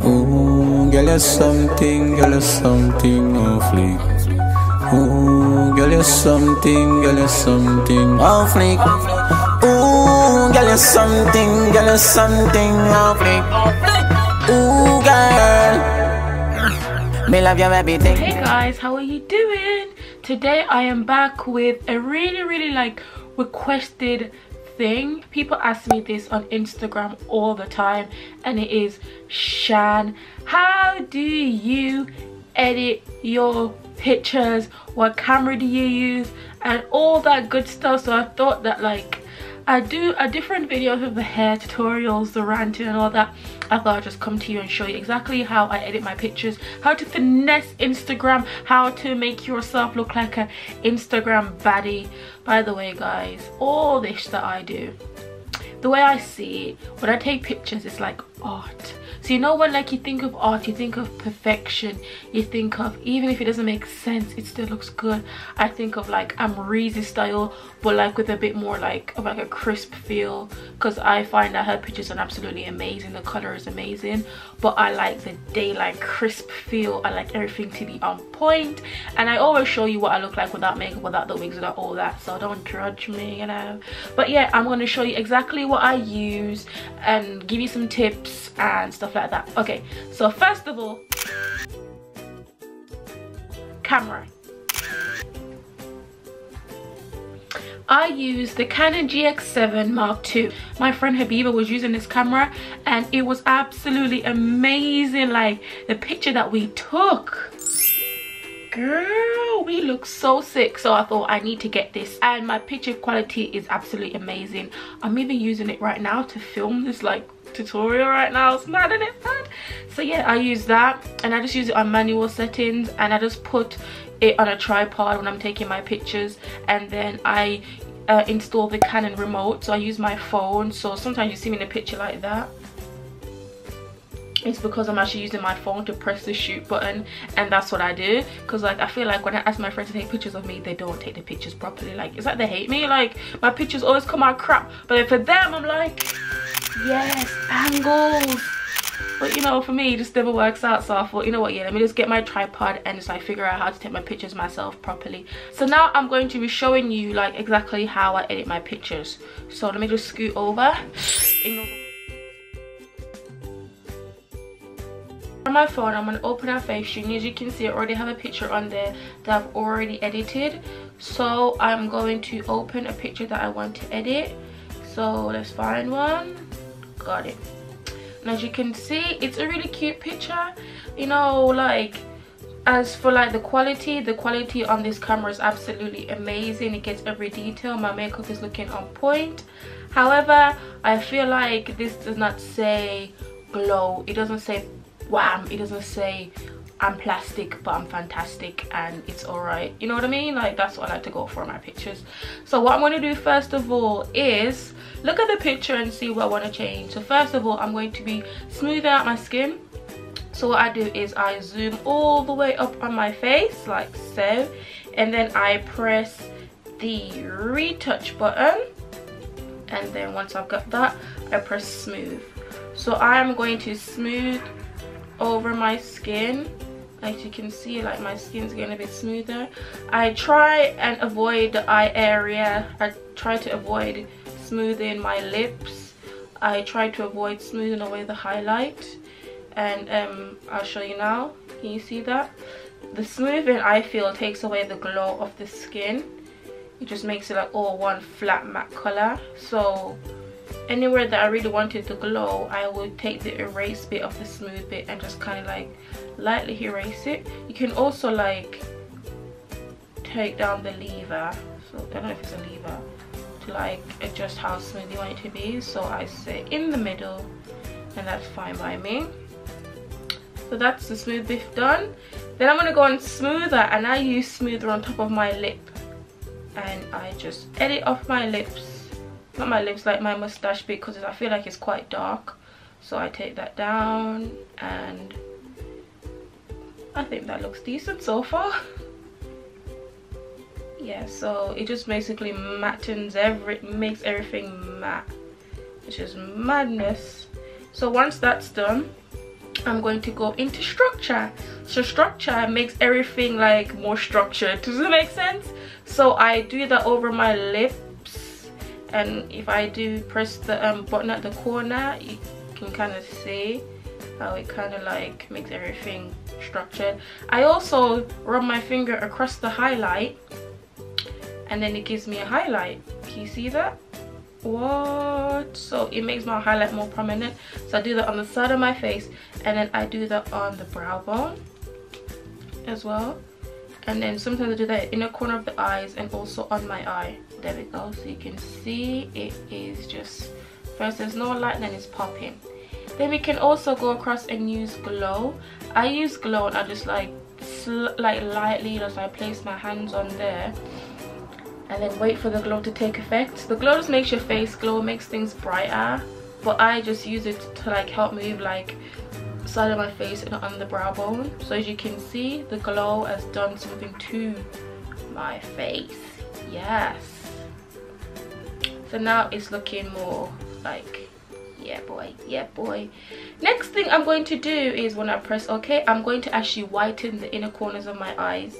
Ooh, girl, you're something, girl, you're something off fleek. Ooh, girl, you're something, girl, you're something off fleek. Ooh, girl, you're something, girl, you're something off fleek. Ooh, girl, me love your everything. Hey guys, how are you doing? Today I am back with a really like requested thing. People ask me this on Instagram all the time, and it is, Shan, how do you edit your pictures? What camera do you use? And all that good stuff. So I thought that, like, I do a different video of the hair tutorials, the ranting and all that. I thought I'd just come to you and show you exactly how I edit my pictures, how to finesse Instagram, how to make yourself look like an Instagram baddie. By the way guys, all this that I do, the way I see it, when I take pictures, it's like art. So you know when, like, you think of art, you think of perfection, you think of, even if it doesn't make sense, it still looks good. I think of like Aviary style, but like with a bit more like of like a crisp feel, because I find that her pictures are absolutely amazing, the color is amazing, but I like the daylight crisp feel. I like everything to be on point, and I always show you what I look like without makeup, without the wigs, without all that, so don't judge me, you know. But yeah, I'm going to show you exactly what I use and give you some tips and stuff like that. Okay, so first of all, camera. I use the Canon G7x Mark II. My friend Habiba was using this camera and it was absolutely amazing. Like, the picture that we took, girl, we look so sick. So I thought I need to get this, and my picture quality is absolutely amazing. I'm even using it right now to film this like tutorial right now. It's mad, isn't it, mad? So yeah, I use that, and I just use it on manual settings, and I just put it on a tripod when I'm taking my pictures, and then I install the Canon remote, so I use my phone. So sometimes you see me in a picture like that, it's because I'm actually using my phone to press the shoot button, and that's what I do. Because like, I feel like when I ask my friends to take pictures of me, they don't take the pictures properly. Like, it's like they hate me. Like, my pictures always come out crap, but for them I'm like, yes, angles. But you know, for me it just never works out. So I thought, you know what, yeah, let me just get my tripod and just like figure out how to take my pictures myself properly. So now I'm going to be showing you like exactly how I edit my pictures. So let me just scoot over. On my phone, I'm going to open our Facetune. As you can see, I already have a picture on there that I've already edited. So I'm going to open a picture that I want to edit. So let's find one. Got it. And as you can see, it's a really cute picture. You know, like, as for like the quality on this camera is absolutely amazing. It gets every detail. My makeup is looking on point. However, I feel like this does not say glow. It doesn't say wham. It doesn't say I'm plastic but I'm fantastic and it's alright. You know what I mean? Like, that's what I like to go for in my pictures. So what I'm going to do first of all is look at the picture and see what I want to change. So first of all, I'm going to be smoothing out my skin. So what I do is I zoom all the way up on my face like so, and then I press the retouch button, and then once I've got that, I press smooth. So I am going to smooth over my skin. As you can see, like, my skin's getting a bit smoother. I try and avoid the eye area. I try to avoid smoothing my lips. I try to avoid smoothing away the highlight, and I'll show you now. Can you see that? The smoothing, I feel, takes away the glow of the skin. It just makes it like all one flat matte color. So anywhere that I really wanted the glow, I would take the erase bit of the smooth bit and just kind of like lightly erase it. You can also like take down the lever, so I don't know if it's a lever, to like adjust how smooth you want it to be. So I say in the middle, and that's fine by me. So that's the smooth bit done. Then I'm going to go on smoother, and I use smoother on top of my lip, and I just edit off my lips, not my lips, like my mustache bit, because I feel like it's quite dark. So I take that down, and I think that looks decent so far. Yeah, so it just basically mattens makes everything matte. It's just madness. So once that's done, I'm going to go into structure. So structure makes everything like more structured. Does it make sense? So I do that over my lips, and if I do press the button at the corner, you can kind of see how it kind of like makes everything structured. I also rub my finger across the highlight, and then it gives me a highlight. Can you see that? What? So it makes my highlight more prominent. So I do that on the side of my face, and then I do that on the brow bone as well, and then sometimes I do that inner corner of the eyes and also on my eye. There we go. So you can see it is just, first there's no light, then it's popping. Then we can also go across and use glow. I use glow and I just like lightly, just I place my hands on there and then wait for the glow to take effect. The glow just makes your face glow, makes things brighter, but I just use it to like help move like side of my face and on the brow bone. So as you can see, the glow has done something to my face. Yes. So now it's looking more like, yeah boy, yeah boy. Next thing I'm going to do is when I press OK, I'm going to actually whiten the inner corners of my eyes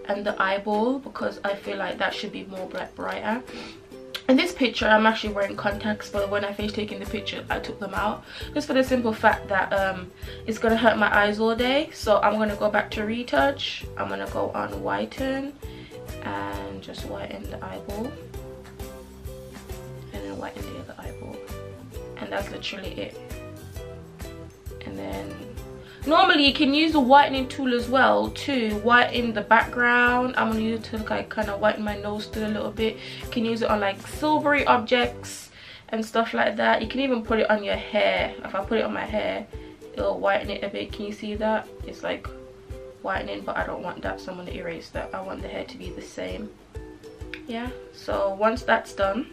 and the eyeball, because I feel like that should be more brighter. In this picture I'm actually wearing contacts, but when I finished taking the picture I took them out, just for the simple fact that it's gonna hurt my eyes all day. So I'm gonna go back to retouch. I'm gonna go on whiten and just whiten the eyeball, and then whiten the other eyeball, and that's literally it. And then normally you can use the whitening tool as well to whiten the background. I'm gonna use it to like kind of whiten my nose still a little bit. You can use it on like silvery objects and stuff like that. You can even put it on your hair. If I put it on my hair, it'll whiten it a bit. Can you see that? It's like whitening, but I don't want that, so I'm gonna erase that. I want the hair to be the same. Yeah, so once that's done,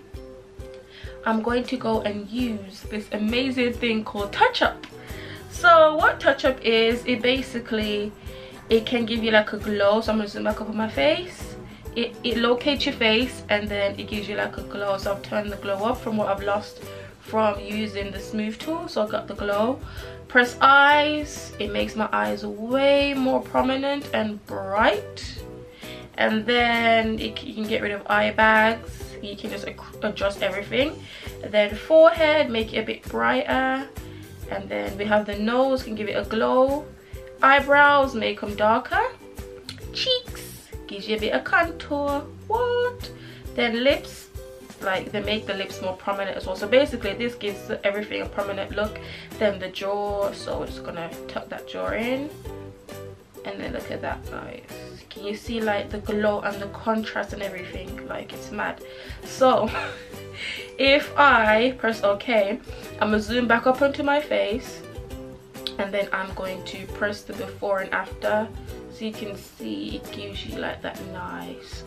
I'm going to go and use this amazing thing called touch up. So what touch up is, it basically, it can give you like a glow. So I'm gonna zoom back up on my face. It locates your face and then it gives you like a glow. So I've turned the glow up from what I've lost from using the smooth tool. So I got the glow. Press eyes, it makes my eyes way more prominent and bright. And then you can get rid of eye bags. You can just adjust everything. And then forehead, make it a bit brighter. And then we have the nose, can give it a glow. Eyebrows, make them darker. Cheeks, gives you a bit of contour. What? Then lips, like they make the lips more prominent as well. So basically this gives everything a prominent look. Then the jaw, so we're just gonna tuck that jaw in. And then look at that, guys. Can you see like the glow and the contrast and everything? Like it's mad. So if I press OK, I'm gonna zoom back up onto my face, and then I'm going to press the before and after, so you can see it gives you like that nice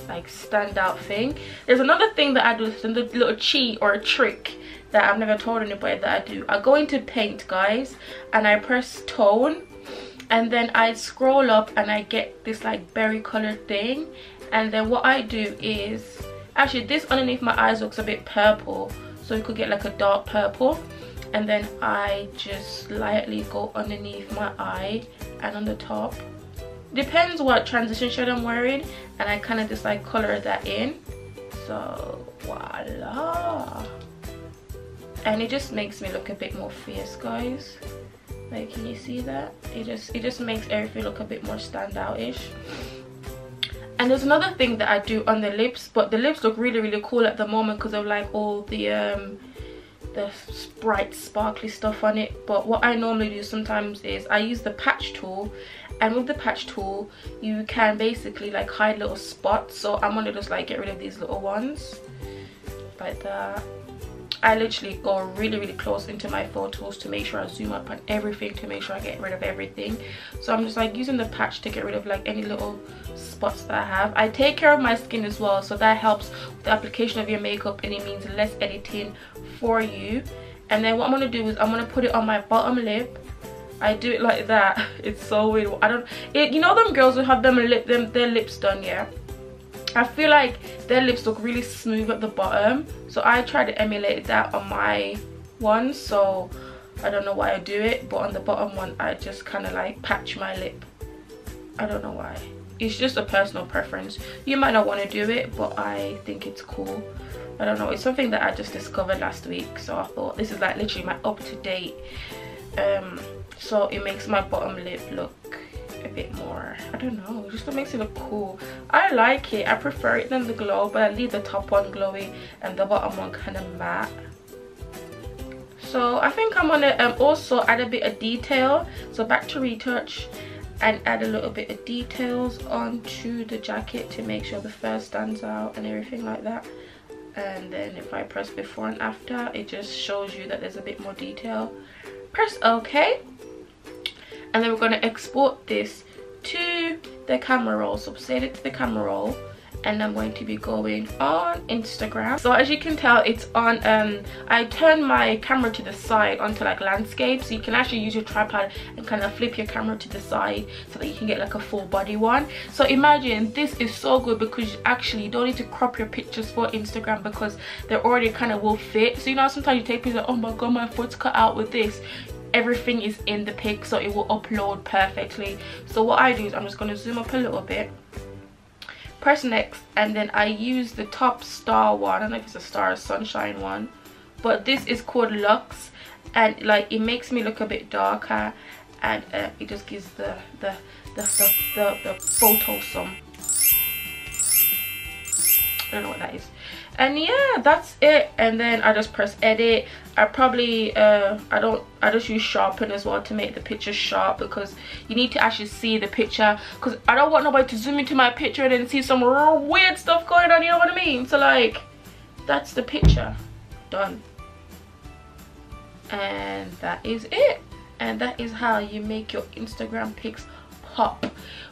like standout thing. There's another thing that I do, a little cheat or a trick that I've never told anybody that I do. I go into paint, guys, and I press tone, and then I scroll up and I get this like berry colored thing, and then what I do is, actually this underneath my eyes looks a bit purple, so you could get like a dark purple, and then I just lightly go underneath my eye and on the top. Depends what transition shade I'm wearing, and I kind of just like color that in. So voila, and it just makes me look a bit more fierce, guys. Like, can you see that? It just makes everything look a bit more standout-ish. And there's another thing that I do on the lips, but the lips look really cool at the moment because of like all the bright sparkly stuff on it. But what I normally do sometimes is I use the patch tool, and with the patch tool you can basically like hide little spots. So I'm gonna just like get rid of these little ones like that. I literally go really close into my photos to make sure I zoom up on everything, to make sure I get rid of everything. So I'm just like using the patch to get rid of like any little spots that I have. I take care of my skin as well, so that helps with the application of your makeup, and it means less editing for you. And then what I'm gonna do is I'm gonna put it on my bottom lip. I do it like that. It's so weird. You know them girls who have their lips done, yeah? I feel like their lips look really smooth at the bottom, so I try to emulate that on my one. So I don't know why I do it, but on the bottom one I just kind of like patch my lip. I don't know why. It's just a personal preference. You might not want to do it, but I think it's cool. I don't know, it's something that I just discovered last week, so I thought this is like literally my up-to-date. So it makes my bottom lip look a bit more, I don't know, it just makes it look cool. I like it, I prefer it than the glow, but I leave the top one glowy and the bottom one kind of matte. So I think I'm gonna also add a bit of detail, so back to retouch, and add a little bit of details onto the jacket to make sure the fur stands out and everything like that. And then if I press before and after, it just shows you that there's a bit more detail. Press OK, and then we're going to export this to the camera roll. So save it to the camera roll, and I'm going to be going on Instagram. So as you can tell, it's on I turned my camera to the side onto like landscape, so you can actually use your tripod and kind of flip your camera to the side so that you can get like a full body one. So imagine, this is so good because actually you don't need to crop your pictures for Instagram because they're already kind of will fit. So you know, sometimes you take pictures like, oh my god, my foot's cut out with this. Everything is in the pic, so it will upload perfectly. So what I do is I'm just going to zoom up a little bit, press next, and then I use the top star one. I don't know if it's a star or sunshine one, but this is called Luxe, and like it makes me look a bit darker, and it just gives the photo some, I don't know what that is. And yeah, that's it. And then I just press edit. I probably I just use sharpen as well to make the picture sharp, because you need to actually see the picture, because I don't want nobody to zoom into my picture and then see some real weird stuff going on, you know what I mean? So like, that's the picture done, and that is it. And that is how you make your Instagram pics pop.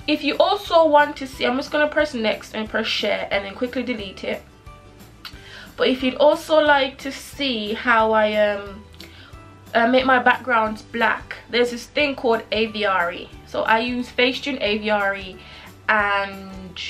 If you also want to see, I'm just gonna press next and press share and then quickly delete it. But if you'd also like to see how I make my backgrounds black, there's this thing called Aviary. So I use Facetune, Aviary, and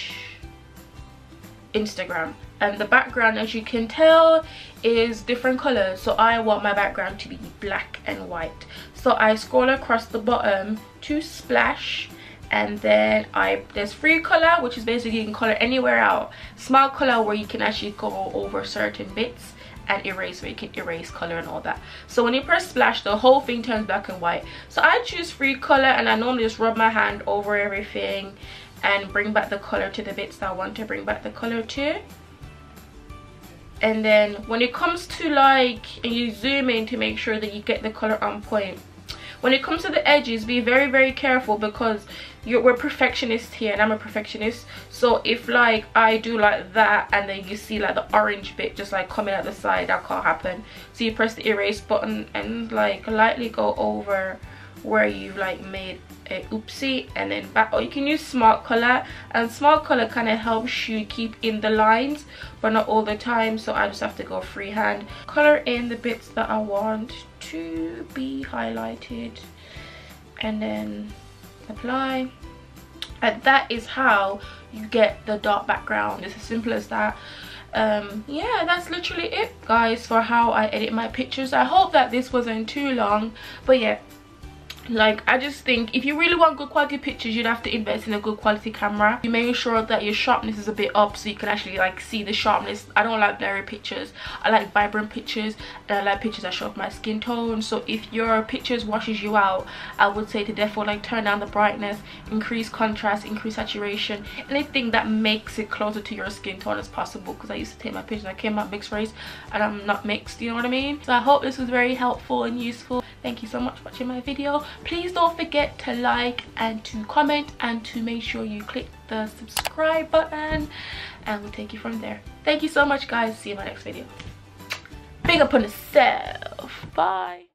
Instagram. And the background, as you can tell, is different colors. So I want my background to be black and white. So I scroll across the bottom to splash, and then there's free color, which is basically you can color anywhere out, smart color where you can actually go over certain bits, and erase where you can erase color and all that. So when you press splash, the whole thing turns black and white. So I choose free color, and I normally just rub my hand over everything and bring back the color to the bits that I want to bring back the color to. And then when it comes to like, and you zoom in to make sure that you get the color on point. When it comes to the edges, be very, very careful, because we're perfectionists here, and I'm a perfectionist. So if like I do like that, and then you see like the orange bit just like coming out the side, that can't happen. So you press the erase button and like lightly go over where you've like made a oopsie, and then back. Or you can use smart color, and smart color kind of helps you keep in the lines, but not all the time. So I just have to go freehand, color in the bits that I want to be highlighted, and then apply. And that is how you get the dark background. It's as simple as that. Yeah, that's literally it, guys, for how I edit my pictures. I hope that this wasn't too long, but yeah, like I just think if you really want good quality pictures, you'd have to invest in a good quality camera. You make sure that your sharpness is a bit up, so you can actually like see the sharpness. I don't like blurry pictures, I like vibrant pictures, and I like pictures that show off my skin tone. So if your pictures washes you out, I would say to definitely like turn down the brightness, increase contrast, increase saturation, anything that makes it closer to your skin tone as possible. Because I used to take my pictures, I came out mixed race and I'm not mixed, you know what I mean? So I hope this was very helpful and useful. Thank you so much for watching my video. Please don't forget to like and to comment, and to make sure you click the subscribe button, and we'll take you from there. Thank you so much, guys. See you in my next video. Big up on yourself. Bye.